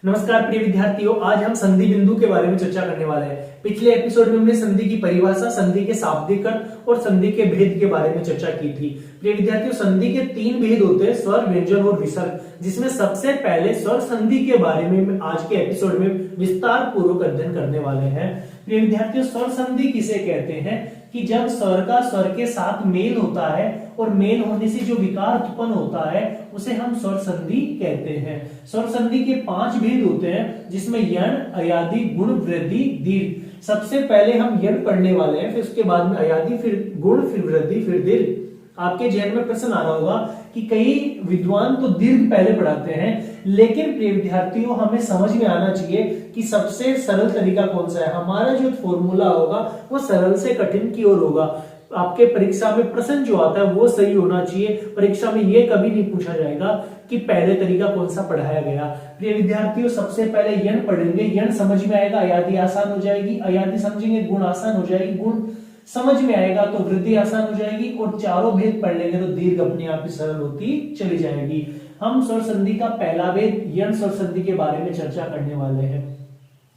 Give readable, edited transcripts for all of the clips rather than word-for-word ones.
नमस्कार प्रिय विद्यार्थियों, आज हम संधि बिंदु के बारे में चर्चा करने वाले हैं। पिछले एपिसोड में हमने संधि की परिभाषा, संधि के शाब्दिक अर्थ और संधि के भेद के बारे में चर्चा की थी। प्रिय विद्यार्थियों, संधि के 3 भेद होते हैं, स्वर, व्यंजन और विसर्ग, जिसमें सबसे पहले स्वर संधि के बारे में आज के एपिसोड में विस्तार पूर्वक अध्ययन करने वाले हैं। प्रिय विद्यार्थियों, स्वर संधि किसे कहते हैं कि जब स्वर का स्वर के साथ मेल होता है और मेल होने से जो विकार उत्पन्न होता है उसे हम स्वर संधि कहते हैं। स्वर संधि के 5 भेद होते हैं, जिसमें यण, अयादि, गुण, वृद्धि, दीर्घ। सबसे पहले हम यण पढ़ने वाले हैं, फिर उसके बाद में अयादि, फिर गुण, फिर वृद्धि, फिर दीर्घ। आपके जहन में प्रश्न आ रहा होगा कि कई विद्वान तो दीर्घ पहले पढ़ाते हैं, लेकिन प्रिय विद्यार्थियों हमें समझ में आना चाहिए कि सबसे सरल तरीका कौन सा है। हमारा जो फॉर्मूला होगा वो सरल से कठिन की ओर होगा। आपके परीक्षा में प्रश्न जो आता है वो सही होना चाहिए। परीक्षा में ये कभी नहीं पूछा जाएगा कि पहले तरीका कौन सा पढ़ाया गया। प्रिय विद्यार्थियों, सबसे पहले यण पढ़ेंगे, यण समझ में आएगा, अयादि आसान हो जाएगी, अयादि समझेंगे, गुण आसान हो जाएगी, गुण समझ में आएगा तो वृद्धि आसान हो जाएगी, और चारों भेद पढ़ लेंगे तो दीर्घ अपने आप ही सरल होती चली जाएगी। हम स्वर संधि का पहला भेद यण स्वर संधि के बारे में चर्चा करने वाले हैं।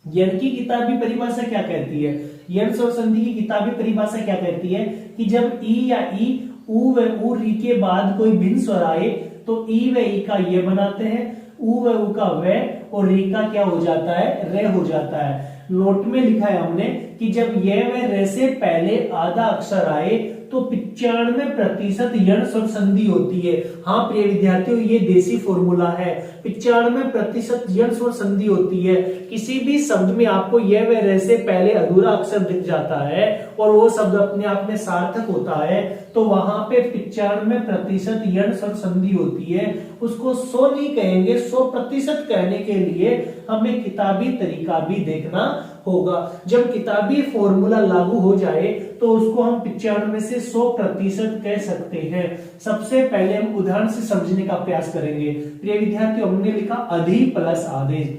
यण की किताबी परिभाषा क्या कहती है? यण स्वर संधि की किताबी परिभाषा क्या कहती है कि जब ई या ई, उ व उ, री के बाद कोई भिन्न स्वर आए तो ई व ई का ये बनाते हैं, उ व उ का व, और री का क्या हो जाता है? रे हो जाता है। नोट में लिखा है हमने कि जब ये व रे से पहले आधा अक्षर आए तो 95% यण स्वर संधि होती है। हाँ प्रिय विद्यार्थियों, ये देसी फॉर्मूला है, 95% यण स्वर संधि होती है। किसी भी शब्द में आपको ये व रे से पहले अधूरा अक्षर दिख जाता है और वो शब्द अपने आप में सार्थक होता है तो वहां पे 95% यण स्वर संधि होती है। उसको 100 नहीं कहेंगे, 100% कहने के लिए हमें किताबी तरीका भी देखना होगा। जब किताबी फॉर्मूला लागू हो जाए तो उसको हम 95 से 100% कह सकते हैं। सबसे पहले हम उदाहरण से समझने का प्रयास करेंगे। प्रिय विद्यार्थियों, हमने लिखा अधि प्लस आदेश।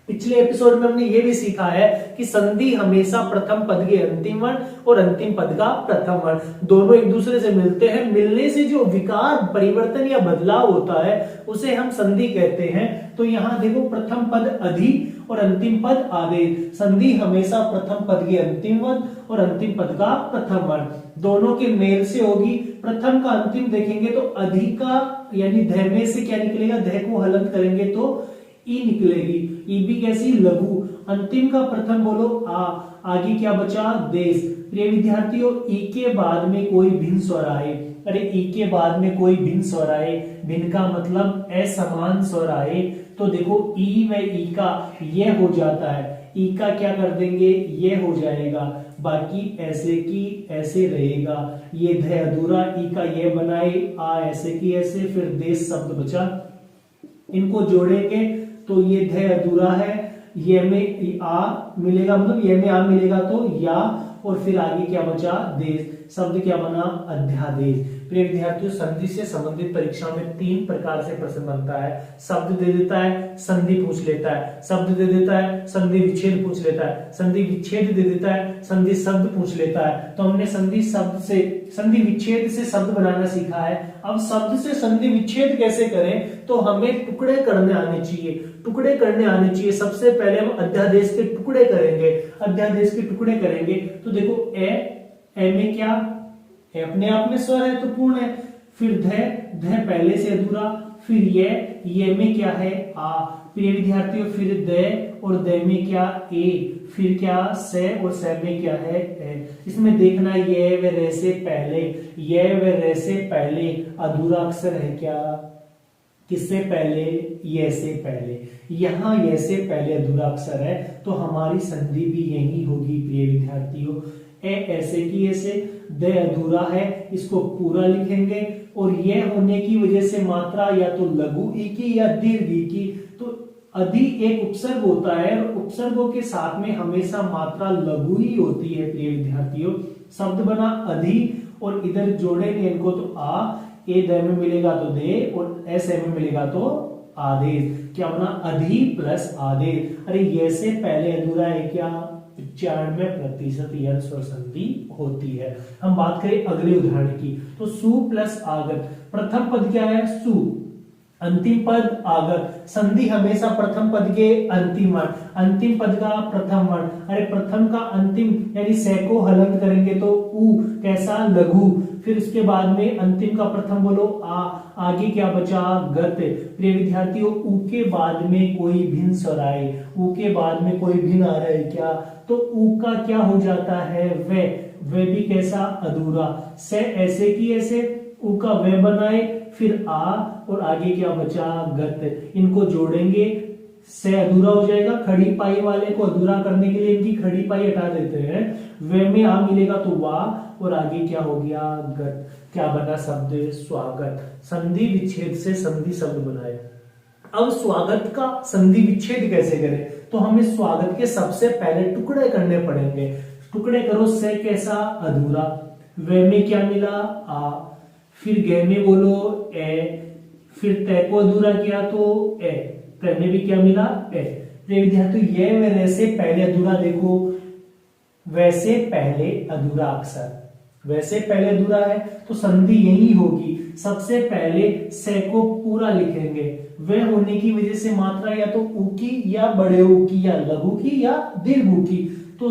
पिछले एपिसोड में हमने ये भी सीखा है कि संधि हमेशा प्रथम पद के अंतिम वर्ण और अंतिम पद का प्रथम वर्ण दोनों एक दूसरे से मिलते हैं। मिलने से जो विकार परिवर्तन या बदलाव होता है उसे हम संधि कहते हैं। तो यहाँ देखो, प्रथम पद अधि और अंतिम पद आदेश। संधि हमेशा प्रथम पद के अंतिम वर्ण और अंतिम पद का प्रथम वर्ण दोनों के मेल से होगी। प्रथम का अंतिम देखेंगे तो अधि का यानी ध में से क्या निकलेगा? ध को हलंत करेंगे तो ई निकलेगी। ई भी कैसी? लघु। अंतिम का प्रथम बोलो आ, आगे क्या बचा? देश। प्रिय विद्यार्थियों, ई के बाद में कोई भिन्न स्वर आए, अरे ई के बाद में कोई भिन्न स्वर आए, भिन्न का मतलब असमान स्वर आए, तो देखो ई व ई का ये हो जाता है, ई का क्या कर देंगे? ये हो जाएगा, बाकी ऐसे की ऐसे रहेगा। ये ध अधूरा, ई का ये बनाए, आ ऐसे की ऐसे, फिर देश शब्द बचा। इनको जोड़ेंगे तो ये ध अधूरा है, ये में आ मिलेगा, मतलब ये में आ मिलेगा तो या, और फिर आगे क्या बचा? देश। शब्द क्या बना? अध्यादेश। प्रिय विद्यार्थियों, संधि से संबंधित परीक्षा में 3 प्रकार से प्रश्न बनता है। शब्द दे देता है, संधि पूछ लेता है, शब्द दे देता है, संधि विच्छेद पूछ लेता है, संधि विच्छेद दे देता है, संधि शब्द पूछ लेता है। तो हमने संधि शब्द से, संधि विच्छेद से शब्द बनाना सीखा है। अब शब्द से संधि विच्छेद कैसे करें? तो हमें टुकड़े करने आने चाहिए, टुकड़े करने आने चाहिए। सबसे पहले हम अध्यादेश के टुकड़े करेंगे, अध्यादेश के टुकड़े करेंगे तो देखो ए में क्या? ए अपने आप में स्वर है तो पूर्ण है, फिर ध पहले से अधूरा, फिर ये में क्या है? आ। प्रिय विद्यार्थियों, फिर द और द में क्या? ए, फिर क्या? से, और से में क्या है? ए। इसमें देखना ये व रे से पहले, ये व रे से पहले अधूरा अक्षर है क्या? किससे पहले? ये से पहले। यहाँ ये से पहले अधूरा अक्षर है तो हमारी संधि भी यही होगी। प्रिय विद्यार्थियों, ए ऐसे की ऐसे, द अधूरा है, इसको पूरा लिखेंगे, और ये होने की वजह से मात्रा या तो लघु ई की या दीर्घ ई की। तो अधि एक उपसर्ग होता है और उपसर्गों के साथ में हमेशा मात्रा लघु ही होती है। प्रिय विद्यार्थियों, शब्द बना अधि और इधर जोड़ेंगे इनको तो आ, ए द में मिलेगा तो दे, और एस में मिलेगा तो आदेश। क्या बना? अधि प्लस आदेश। अरे ये से पहले अधूरा है क्या? 95% यण स्वर संधि होती है। हम बात करें अगले उदाहरण की तो सु प्लस आगत। प्रथम पद क्या है? सु, अंतिम पद आगत, संधि हमेशा प्रथम पद के अंतिम वर्ण, अंतिम पद का प्रथम वर्ण, अरे प्रथम का अंतिम यानी से को हलंत करेंगे तो उ, कैसा लघु, फिर उसके बाद में अंतिम का प्रथम बोलो आ, आगे क्या बचा गत। प्रिय विद्यार्थियों, उ के बाद में कोई भिन्न स्वर आए, उ के बाद में कोई भिन्न आ रहा है क्या, तो उ का क्या हो जाता है वे भी कैसा अधूरा, से ऐसे की ऐसे उ का वे बनाए, फिर आ और आगे क्या बचा गत, इनको जोड़ेंगे से अधूरा हो जाएगा, खड़ी पाई वाले को अधूरा करने के लिए इनकी खड़ी पाई हटा देते हैं, वे में आ मिलेगा तो वाह और आगे क्या हो गया गत, क्या बना शब्द स्वागत, संधि विच्छेद से संधि शब्द बनाए। अब स्वागत का संधि विच्छेद कैसे करें, तो हमें स्वागत के सबसे पहले टुकड़े करने पड़ेंगे, टुकड़े करो, से कैसा अधूरा, वे में क्या मिला आ, फिर गे में बोलो ए, फिर तय को अधूरा किया तो ए, तय में भी क्या मिला ए। विद्यार्थी ये मेरे से पहले अधूरा देखो, वैसे पहले अधूरा अक्षर, वैसे पहले अधूरा है तो संधि यही होगी, सबसे पहले से को पूरा लिखेंगे, वे होने की वजह से मात्रा या तो उ की या बड़े उ की या लघु की या दीर्घ उ की, तो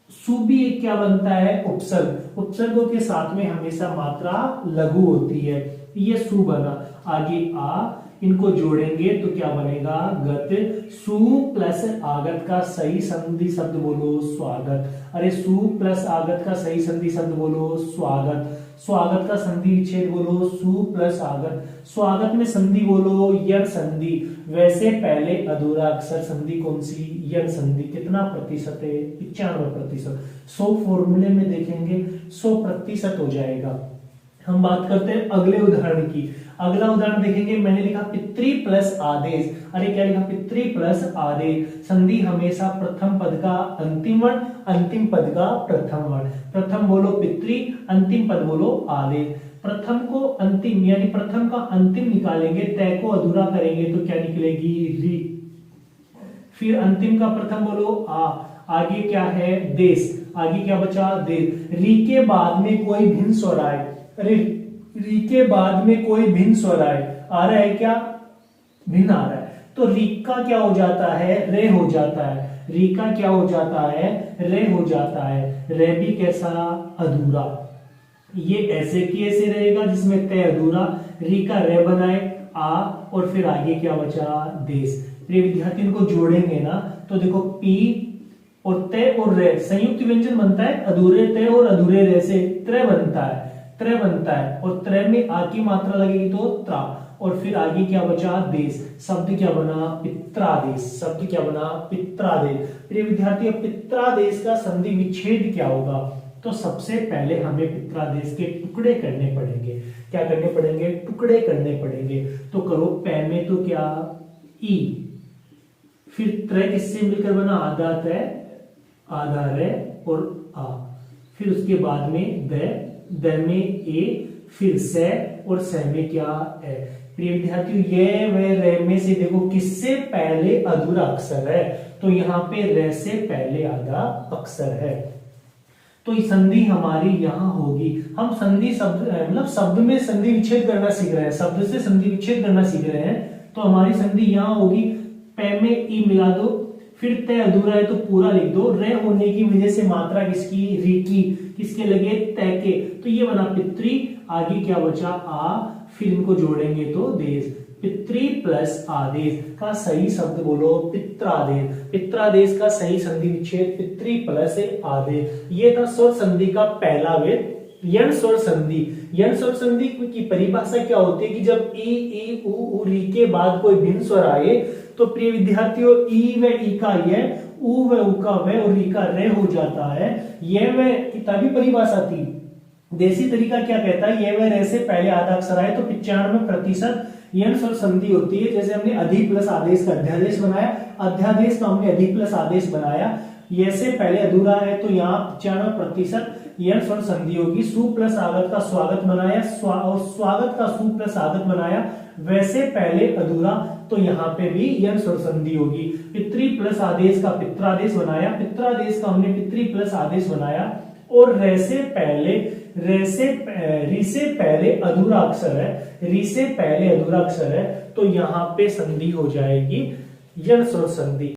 सु भी एक क्या बनता है उपसर्ग, उपसर्गों के साथ में हमेशा मात्रा लघु होती है, ये सु बना, आगे आ, इनको जोड़ेंगे तो क्या बनेगा गत, सु प्लस आगत का सही संधि शब्द बोलो स्वागत, अरे सु प्लस आगत का सही संधि शब्द बोलो स्वागत, स्वागत का संधि विच्छेद बोलो सु प्लस आगत, स्वागत में संधि बोलो यण संधि, वैसे पहले अधूरा अक्षर संधि कौन सी यण संधि, कितना प्रतिशत है 95%, 100 फॉर्मूले में देखेंगे 100% हो जाएगा। हम बात करते हैं अगले उदाहरण की, अगला उदाहरण देखेंगे, मैंने लिखा पितृ प्लस आदेश, अरे क्या लिखा पितृ प्लस आदेश, संधि हमेशा प्रथम पद का अंतिम वर्ण, अंतिम पद का प्रथम वर्ण, प्रथम बोलो पितृ, अंतिम पद बोलो आदेश, प्रथम को अंतिम यानी प्रथम का अंतिम निकालेंगे, तय को अधूरा करेंगे तो क्या निकलेगी री, फिर अंतिम का प्रथम बोलो आ, आगे क्या है देश, आगे क्या बचा देश, री के बाद में कोई भिन्न स्वर आए, अरे री के बाद में कोई भिन्न स्वर आए, आ रहा है क्या भिन्न आ रहा है, तो री का क्या हो जाता है रे हो जाता है, री का क्या हो जाता है रे हो जाता है, रे भी कैसा अधूरा, ये ऐसे की ऐसे रहेगा जिसमें तय अधूरा, री का रे बनाए आ और फिर आगे क्या बचा देश। प्रिय विद्यार्थी इनको जोड़ेंगे ना तो देखो पी और तय और रे संयुक्त व्यंजन बनता है, अधूरे तय और अधूरे रे से त्रय बनता है, त्रय बनता है और त्रय में आ की मात्रा लगेगी तो त्रा, और फिर आगे क्या बचा देश, शब्द क्या बना पित्रादेश, शब्द क्या बना पित्रादेश। प्रिय विद्यार्थी पित्रादेश का संधि विच्छेद क्या होगा, तो सबसे पहले हमें पित्रादेश के टुकड़े करने पड़ेंगे, क्या करने पड़ेंगे टुकड़े करने पड़ेंगे, तो करो पै में तो क्या ई, फिर त्रय किससे मिलकर बना आधा तय आधा रे और आ, फिर उसके बाद में द में ए, फिर से और से में क्या है। प्रिय विद्यार्थियों ये वे रे में से देखो किससे पहले अधूरा अक्षर है, तो यहाँ पे रे से पहले आधा अक्षर है, तो ये संधि हमारी यहाँ होगी। हम संधि शब्द मतलब शब्द में संधि विच्छेद करना सीख रहे हैं, शब्द से संधि विच्छेद करना सीख रहे हैं, तो हमारी संधि यहाँ होगी, पै में ई मिला दो, फिर तय अधूरा है तो पूरा लिख दो, रे होने की वजह से मात्रा किसकी री की, किसके लगे तय के, तो ये बना पितृ, आगे क्या बचा आ, फिर इनको जोड़ेंगे तो देश, पितृ प्लस आदेश का सही शब्द बोलो पित्रादेश, पित्रादेश का सही संधि विच्छेद पितृ प्लस आदेश। ये था स्वर संधि का पहला वेद यण स्वर संधि। यण स्वर संधि की परिभाषा क्या होती है कि जब ई उ री के बाद कोई भिन्न स्वर आए तो प्रिय विद्यार्थियों ई व ई का ये, उ व उ का व और री का रे हो जाता है। ये व की तभी परिभाषा थी। देसी तरीका क्या कहता है, ये व रे से पहले आधा अक्षर आए तो 95% यण स्वर संधि होती है। जैसे हमने अधि प्लस आदेश का अध्यादेश बनाया, अध्यादेश का हमने अधि प्लस आदेश बनाया, ये से पहले अधूरा है तो यहाँ 95% यण स्वर संधि होगी। सु प्लस आगत का स्वागत बनाया और स्वागत का सु प्लस आगत बनाया, वैसे पहले अधूरा तो यहाँ पे भी यण स्वर संधि होगी। पितृ प्लस आदेश का पित्रादेश बनाया, पित्रादेश का हमने पितृ प्लस आदेश बनाया और री से पहले अधूरा अक्षर है, री से पहले अधूरा अक्षर है तो यहां पे संधि हो जाएगी यण स्वर संधि।